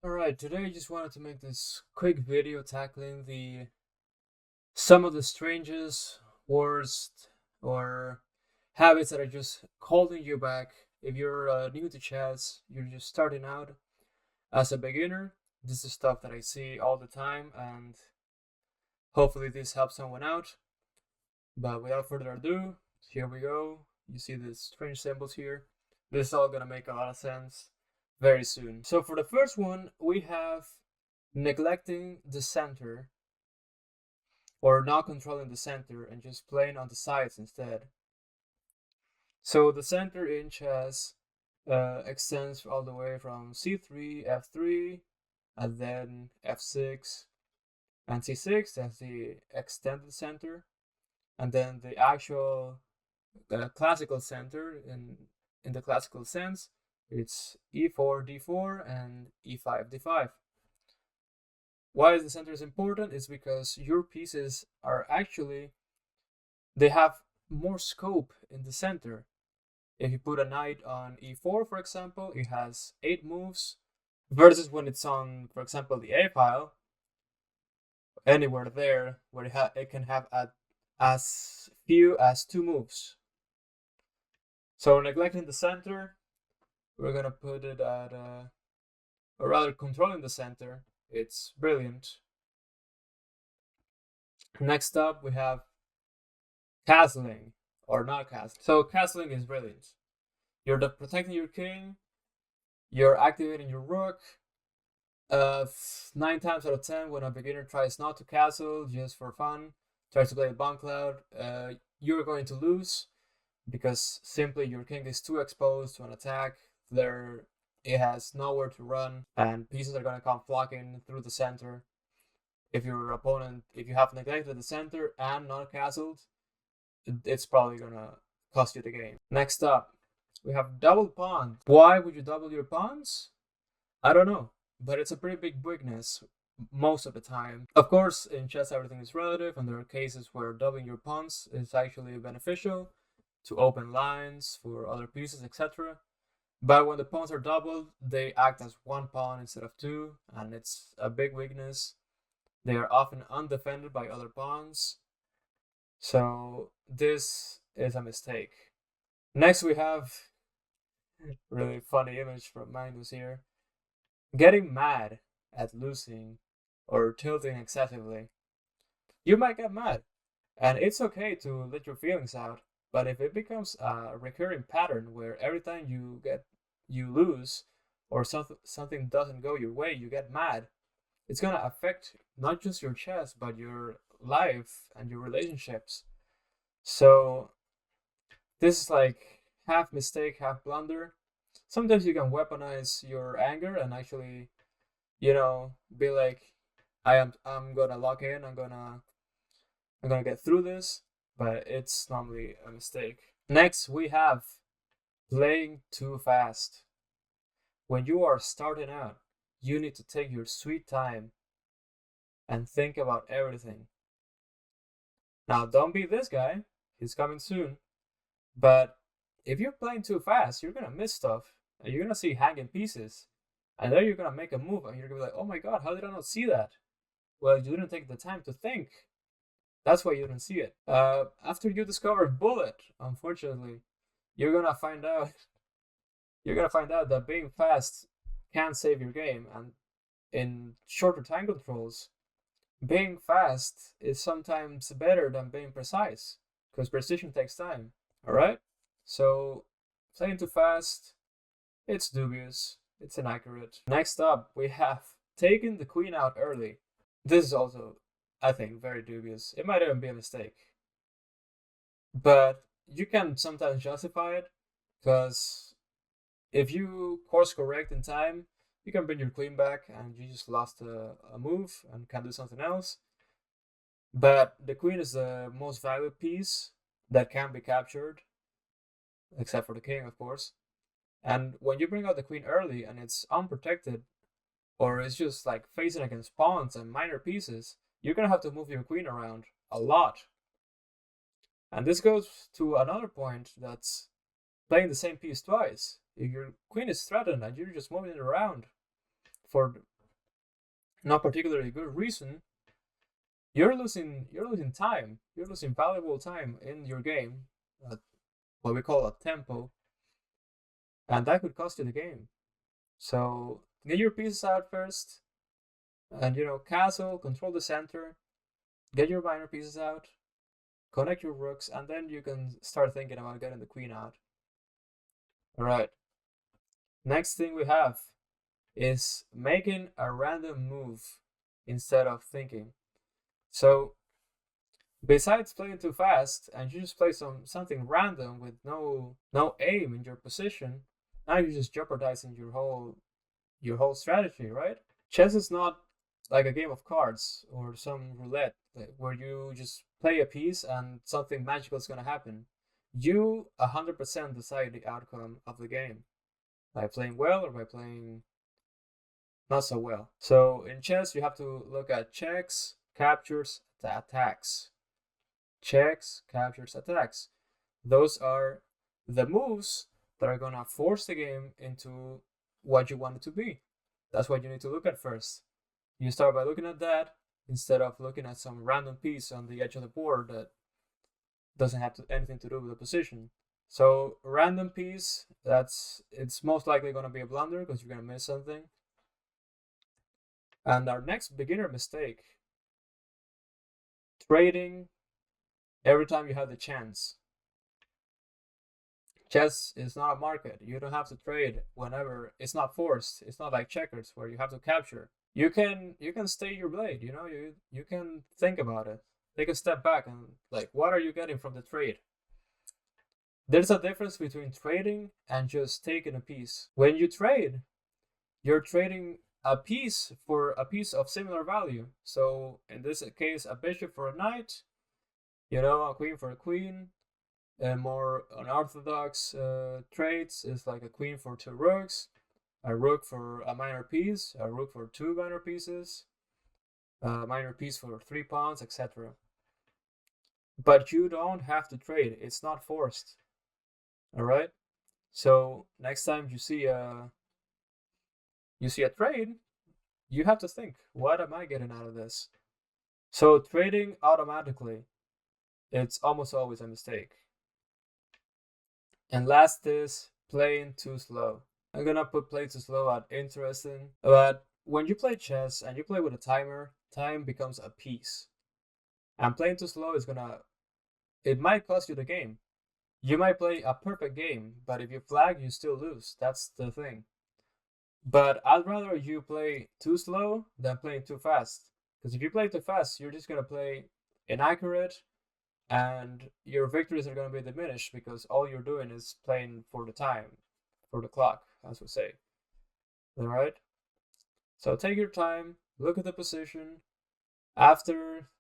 Alright, today I just wanted to make this quick video tackling some of the strangest, worst, or habits that are just holding you back. If you're new to chess, you're just starting out as a beginner, this is stuff that I see all the time, and hopefully this helps someone out. But without further ado, here we go. You see the strange symbols here. This is all gonna make a lot of sense very soon. So for the first one, we have neglecting the center, or not controlling the center and just playing on the sides instead. So the center in chess extends all the way from c3, f3, and then f6 and c6. That's the extended center, and then the actual classical center in the classical sense, it's e4, d4, and e5, d5. Why the center is important is because your pieces are actually, they have more scope in the center. If you put a knight on e4, for example, it has 8 moves, versus when it's on, for example, the a file, anywhere there, where it can have as few as 2 moves. So neglecting the center, we're gonna put it at, or rather controlling the center, it's brilliant. Next up, we have castling or not castling. So castling is brilliant. You're protecting your king, you're activating your rook. 9 times out of 10, when a beginner tries not to castle just for fun, tries to play bomb cloud, you're going to lose because simply your king is too exposed to an attack. It has nowhere to run, and pieces are gonna come flocking through the center. If your opponent, if you have neglected the center and not castled, it's probably gonna cost you the game. Next up, we have double pawns. Why would you double your pawns? I don't know, but it's a pretty big weakness most of the time. Of course, in chess everything is relative, and there are cases where doubling your pawns is actually beneficial to open lines for other pieces, etc. But when the pawns are doubled, they act as 1 pawn instead of 2, and it's a big weakness. They are often undefended by other pawns, so this is a mistake. Next we have really funny image from Magnus here. Getting mad at losing or tilting excessively. You might get mad, and it's okay to let your feelings out, but if it becomes a recurring pattern where every time you lose or something doesn't go your way, you get mad, it's gonna affect not just your chess but your life and your relationships. So this is like half mistake, half blunder. Sometimes you can weaponize your anger and actually, be like, I'm gonna lock in, I'm gonna get through this, but it's normally a mistake. Next we have playing too fast. When you are starting out, you need to take your sweet time and think about everything. Now, don't be this guy, he's coming soon, but if you're playing too fast, you're gonna miss stuff, and you're gonna see hanging pieces, and then you're gonna make a move, and you're gonna be like, oh my god, how did I not see that? Well, you didn't take the time to think. That's why you didn't see it. After you discover bullet, unfortunately, you're gonna find out that being fast can save your game, and in shorter time controls, being fast is sometimes better than being precise, because precision takes time. Alright? So, playing too fast, it's dubious, it's inaccurate. Next up, we have taking the queen out early. This is also, I think, very dubious. It might even be a mistake. But you can sometimes justify it, because if you course correct in time, you can bring your queen back and you just lost a move and can do something else. But the queen is the most valuable piece that can be captured, except for the king, of course. And when you bring out the queen early and it's unprotected, or it's just like facing against pawns and minor pieces, you're gonna have to move your queen around a lot. And this goes to another point, that's playing the same piece twice. If your queen is threatened and you're just moving it around for not particularly good reason, you're losing time. You're losing valuable time in your game, what we call a tempo, and that could cost you the game. So get your pieces out first, and castle, control the center, get your minor pieces out, connect your rooks, and then you can start thinking about getting the queen out. All right. Next thing we have is making a random move instead of thinking. So besides playing too fast and you just play something random with no aim in your position, now you're just jeopardizing your whole strategy, right? Chess is not like a game of cards or some roulette where you just play a piece and something magical is going to happen. You 100% decide the outcome of the game by playing well or by playing not so well. So in chess, you have to look at checks, captures, attacks. Checks, captures, attacks. Those are the moves that are going to force the game into what you want it to be. That's what you need to look at first. You start by looking at that instead of looking at some random piece on the edge of the board that doesn't have anything to do with the position. So random piece, it's most likely going to be a blunder because you're going to miss something. And our next beginner mistake, trading every time you have the chance. Chess is not a market. You don't have to trade whenever. It's not forced. It's not like checkers where you have to capture. You can stay your blade. You can think about it. Take a step back and what are you getting from the trade? There's a difference between trading and just taking a piece. When you trade, you're trading a piece for a piece of similar value. So in this case, a bishop for a knight, a queen for a queen. And more unorthodox trades is like a queen for 2 rooks, a rook for a minor piece, a rook for 2 minor pieces, a minor piece for 3 pawns, etc. But you don't have to trade. It's not forced. All right. So next time you see a trade, you have to think, what am I getting out of this? So trading automatically, it's almost always a mistake. And last is playing too slow. I'm gonna put play too slow at interesting, but when you play chess and you play with a timer, time becomes a piece. And playing too slow it might cost you the game. You might play a perfect game, but if you flag, you still lose. That's the thing. But I'd rather you play too slow than playing too fast. Because if you play too fast, you're just gonna play inaccurate, and your victories are going to be diminished because all you're doing is playing for the time, for the clock, as we say. All right? So take your time, look at the position. After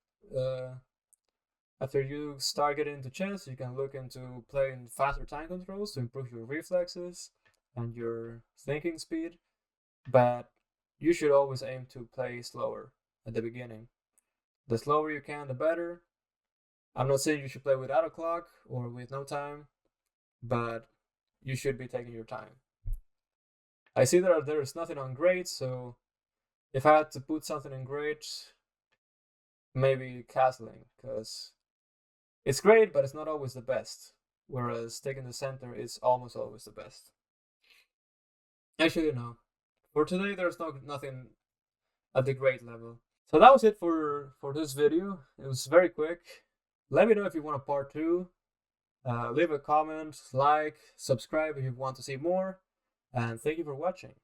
you start getting into chess, you can look into playing faster time controls to improve your reflexes and your thinking speed. But you should always aim to play slower at the beginning. The slower you can, the better. I'm not saying you should play without a clock or with no time, but you should be taking your time. I see that there's nothing on great, so if I had to put something in great, maybe castling, because it's great, but it's not always the best, whereas taking the center is almost always the best. Actually, no. For today, there's nothing at the great level. So that was it for this video. It was very quick. Let me know if you want a part 2. Leave a comment, like, subscribe if you want to see more. And thank you for watching.